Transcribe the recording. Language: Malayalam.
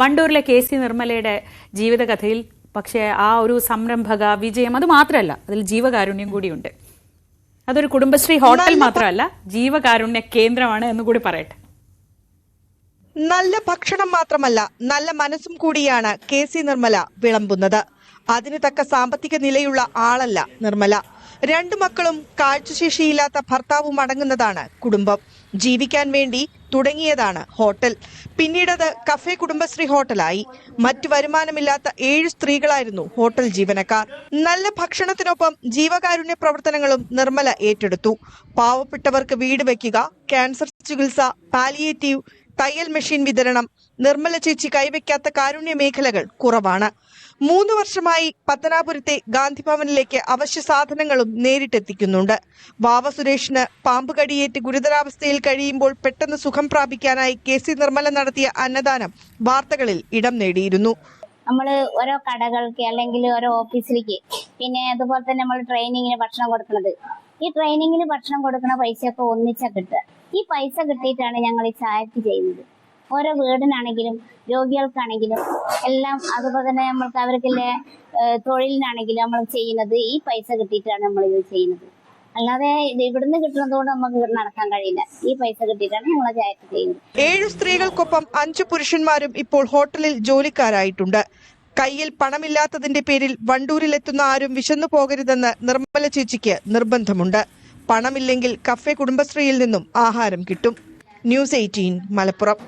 വണ്ടൂരിലെ KC നിർമ്മലയുടെ ജീവിതകഥയിൽ പക്ഷേ ആ ഒരു സംരംഭക വിജയം അത് മാത്രമല്ല, അതിൽ ജീവകാരുണ്യം കൂടിയുണ്ട്. അതൊരു കുടുംബശ്രീ ഹോട്ടൽ മാത്രമല്ല, ജീവകാരുണ്യ കേന്ദ്രമാണ് എന്ന് കൂടി പറയട്ടെ. നല്ല ഭക്ഷണം മാത്രമല്ല, നല്ല മനസ്സും കൂടിയാണ് KC നിർമ്മല വിളമ്പുന്നത്. അതിന് തക്ക സാമ്പത്തിക നിലയുള്ള ആളല്ല നിർമ്മല. 2 മക്കളും കാഴ്ചശേഷിയില്ലാത്ത ഭർത്താവും അടങ്ങുന്നതാണ് കുടുംബം. ജീവിക്കാൻ വേണ്ടി തുടങ്ങിയതാണ് ഹോട്ടൽ. പിന്നീടത് കഫേ കുടുംബശ്രീ ഹോട്ടലായി. മറ്റു വരുമാനമില്ലാത്ത 7 സ്ത്രീകളായിരുന്നു ഹോട്ടൽ ജീവനക്കാർ. നല്ല ഭക്ഷണത്തിനൊപ്പം ജീവകാരുണ്യ പ്രവർത്തനങ്ങളും നിർമ്മല ഏറ്റെടുത്തു. പാവപ്പെട്ടവർക്ക് വീട് വയ്ക്കുക, ക്യാൻസർ ചികിത്സ, പാലിയേറ്റീവ്, തയ്യൽ മെഷീൻ വിതരണം. നിർമ്മല ചേച്ചി കൈവയ്ക്കാത്ത കാരുണ്യ മേഖലകൾ കുറവാണ്. 3 വർഷമായി പത്തനാപുരത്തെ ഗാന്ധിഭവനിലേക്ക് അവശ്യ സാധനങ്ങളും നേരിട്ടെത്തിക്കുന്നുണ്ട്. വാവ സുരേഷിന് പാമ്പ് കടിയേറ്റ് ഗുരുതരാവസ്ഥയിൽ കഴിയുമ്പോൾ പെട്ടെന്ന് സുഖം പ്രാപിക്കാനായി KC നിർമ്മല നടത്തിയ അന്നദാനം വാർത്തകളിൽ ഇടം നേടിയിരുന്നു. നമ്മൾ ഓരോ കടകൾക്ക് അല്ലെങ്കിൽ ഓരോ ഓഫീസിലേക്ക്, പിന്നെ അതുപോലെ തന്നെ നമ്മൾ ട്രെയിനിങ്ങിന് ഭക്ഷണം കൊടുക്കുന്നത്, ഈ ട്രെയിനിങ്ങിന് ഭക്ഷണം കൊടുക്കുന്ന പൈസയൊക്കെ ഒന്നിച്ചാ കിട്ടുക. ഈ പൈസ കിട്ടിയിട്ടാണ് ഞങ്ങൾ ഈ ചായക്ക് ചെയ്യുന്നത്. ഓരോ വീടിനാണെങ്കിലും രോഗികൾക്കാണെങ്കിലും എല്ലാം, അതുപോലെ തന്നെ നമ്മൾക്ക് അവർക്കുള്ള തൊഴിലിനാണെങ്കിലും നമ്മൾ ചെയ്യുന്നത് ഈ പൈസ കിട്ടിയിട്ടാണ് നമ്മൾ ഇത് ചെയ്യുന്നത്. അല്ലാതെ ഇവിടുന്ന് കിട്ടുന്നതുകൊണ്ട് നമുക്ക് നടക്കാൻ കഴിയില്ല. ഈ പൈസ കിട്ടിയിട്ടാണ് ഞങ്ങൾ ചായക്ക് ചെയ്യുന്നത്. 7 സ്ത്രീകൾക്കൊപ്പം 5 പുരുഷന്മാരും ഇപ്പോൾ ഹോട്ടലിൽ ജോലിക്കാരായിട്ടുണ്ട്. കയ്യിൽ പണമില്ലാത്തതിന്റെ പേരിൽ വണ്ടൂരിലെത്തുന്ന ആരും വിശന്നു പോകരുതെന്ന് നിർമ്മല ചേച്ചിക്ക് നിർബന്ധമുണ്ട്. പണമില്ലെങ്കിൽ കഫേ കുടുംബശ്രീയിൽ നിന്നും ആഹാരം കിട്ടും. ന്യൂസ് 18 മലപ്പുറം.